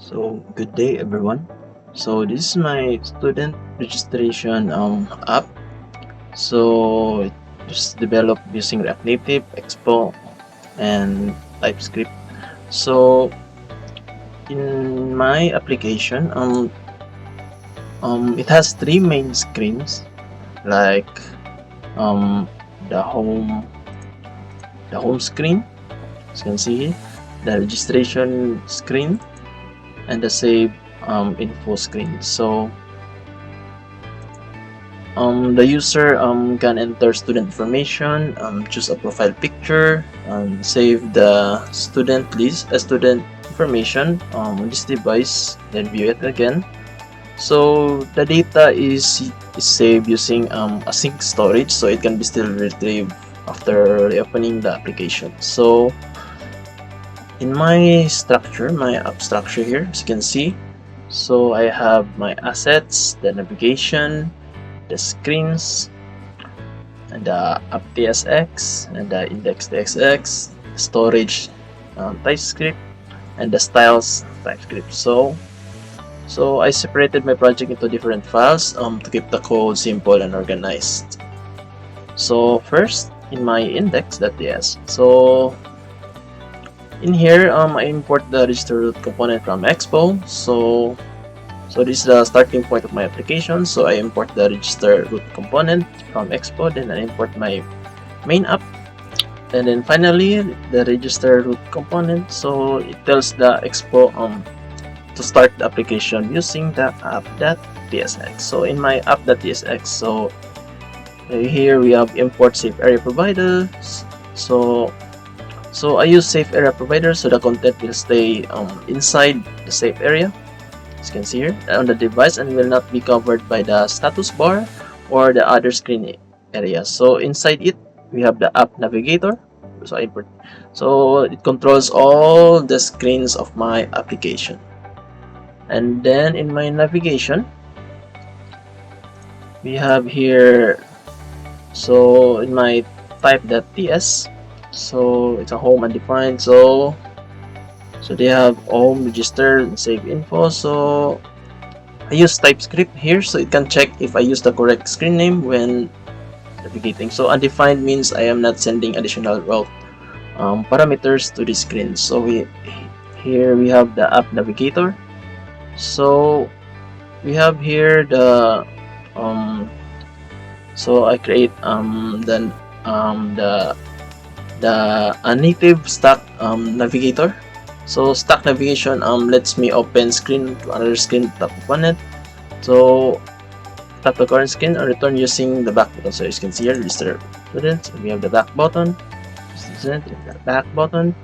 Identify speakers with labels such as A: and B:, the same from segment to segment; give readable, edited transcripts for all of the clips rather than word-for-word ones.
A: So good day everyone. So this is my student registration app. So it was developed using React Native, Expo, and TypeScript. So in my application, it has three main screens like um, the home, the home screen. As you can see, the registration screen and the save info screen. So the user can enter student information, choose a profile picture, save the student list, student information on this device, then view it again. So the data is saved using async storage, so it can be still retrieved after reopening the application. So in my structure, my app structure here, as you can see, so I have my assets, the navigation, the screens, and the app tsx, and the index tsx, storage TypeScript, and the styles TypeScript. So I separated my project into different files to keep the code simple and organized. So first, in my index.ts, so in here I import the register root component from Expo. So this is the starting point of my application. So I import the register root component from Expo, then I import my main app, and then finally the register root component. So it tells the Expo to start the application using the app.tsx. So in my app.tsx, so here we have import safe area provider. So I use safe area provider, so the content will stay inside the safe area, as you can see here, on the device, and will not be covered by the status bar or the other screen area. So inside it, we have the app navigator. So I import. So it controls all the screens of my application. And then in my navigation, we have here, so in my type.ts, so it's a home undefined. So they have home, register, and save info. So I use TypeScript here, so it can check if I use the correct screen name when navigating. So undefined means I am not sending additional route parameters to the screen. So here we have the app navigator. So we have here the so I create the a native stack navigator. So stack navigation lets me open screen to another screen, tap upon it. So tap the current screen and return using the back button. So as you can see here, register students, we have the back button, student, the back button,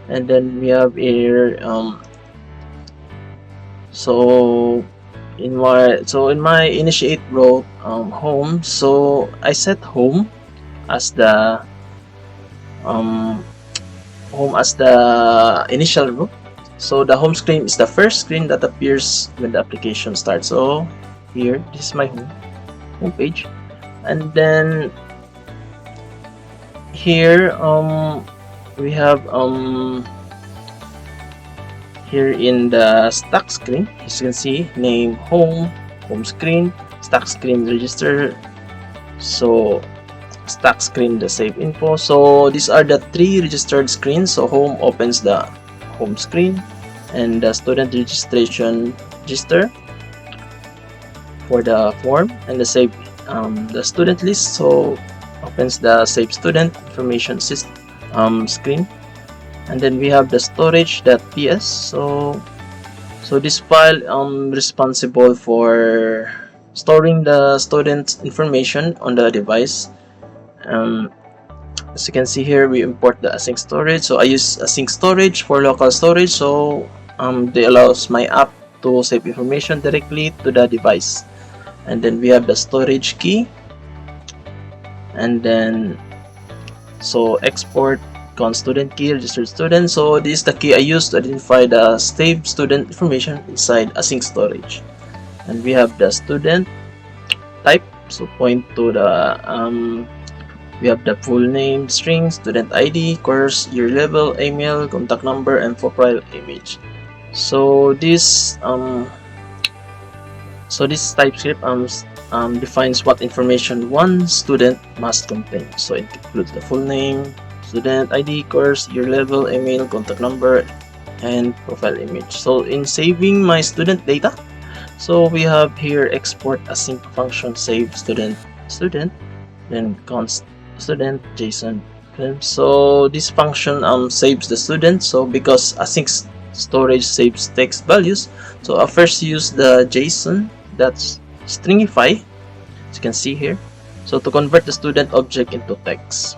A: and then we have here so in my initiate row home, so I set home as the initial row. So the home screen is the first screen that appears when the application starts. So here, this is my home page, and then here we have here in the stack screen, as you can see, name home screen, stack screen register, so stack screen the save info. So these are the three registered screens. So home opens the home screen, and the student registration register for the form, and the save the student list, so opens the save student information system screen. And then we have the storage.ts. So this file responsible for storing the student's information on the device. As you can see here, we import the async storage. So I use async storage for local storage. So they allows my app to save information directly to the device. And then we have the storage key, and then so export student key, registered student. So this is the key I use to identify the saved student information inside async storage. And we have the student type, so point to the we have the full name, string, student ID, course, year level, email, contact number, and profile image. So this TypeScript defines what information one student must contain. So it includes the full name, student ID, course, year level, email, contact number, and profile image. So in saving my student data, so we have here export async function save student, then const student JSON. Okay. So this function saves the student. So because async storage saves text values, so I first use the JSON that's stringify, as you can see here, so to convert the student object into text,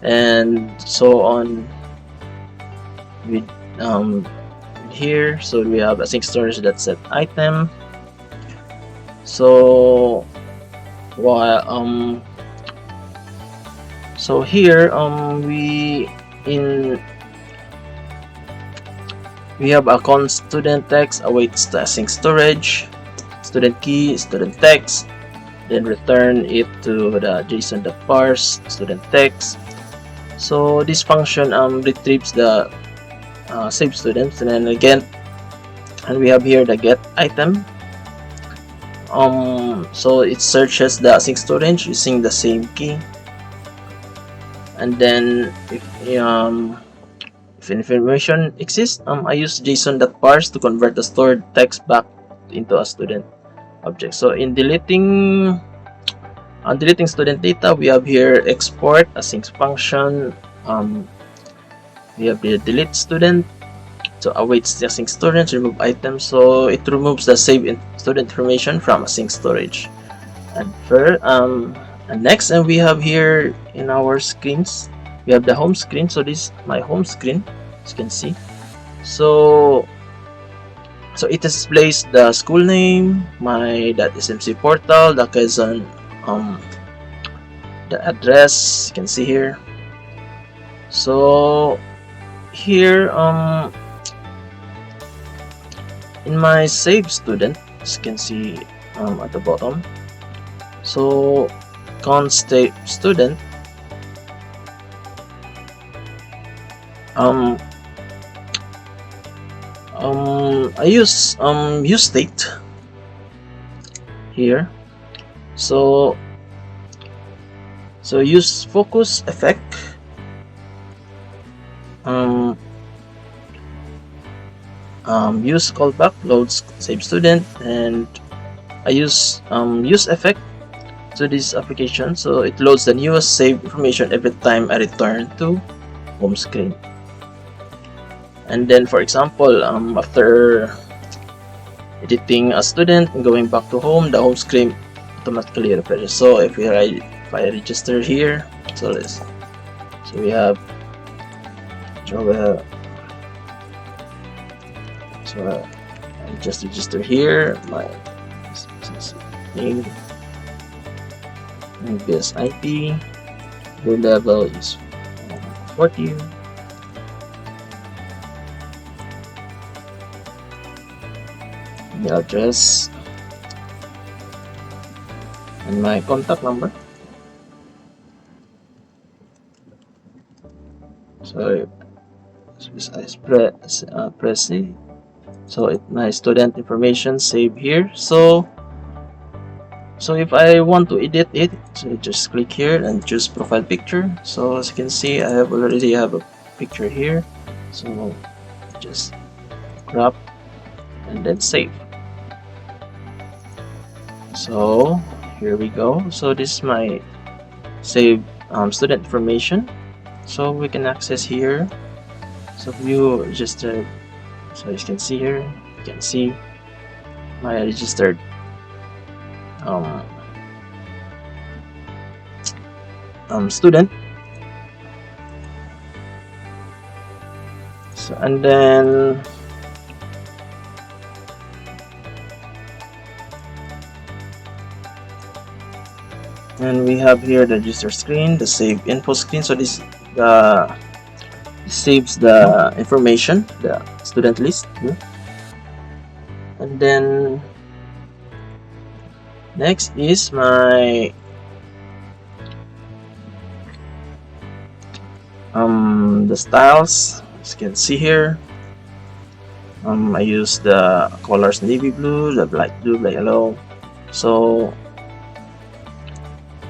A: and so on with here. So we have async storage that set item. So while so here we have a const student text awaits the async storage, student key, student text, then return it to the json.parse student text. So this function retrieves the saved students, and then again, and we have here the get item. So it searches the async storage using the same key, and then if information exists, I use json.parse to convert the stored text back into a student object. So in deleting student data, we have here export async function. We have the delete student, so awaits the async storage, remove items, so it removes the saved student information from async storage. And next, and we have here in our screens, we have the home screen. So this is my home screen, as you can see. So it displays the school name, my .smc portal, the Kaizen, the address, you can see here. So here in my save student, as you can see at the bottom, so const student, I use state here. So use focus effect, use callback, loads save student, and I use effect to this application, so it loads the newest saved information every time I return to home screen. And then, for example, after editing a student and going back to home, the home screen automatically refreshes. So if I register here, so we have I just register here my name and this IP. Your level is 40. The address and my contact number. So I press C. So my student information saved here. So if I want to edit it, so just click here and choose profile picture. So as you can see, I already have a picture here. So just crop and then save. So here we go. So this is my saved student information. So we can access here. So view registered. So as you can see here, you can see my registered student. So and then we have here the register screen, the save info screen. So this saves the information, the student list here. And then next is my the styles, as you can see here. I use the colors navy blue, the light blue, the yellow. So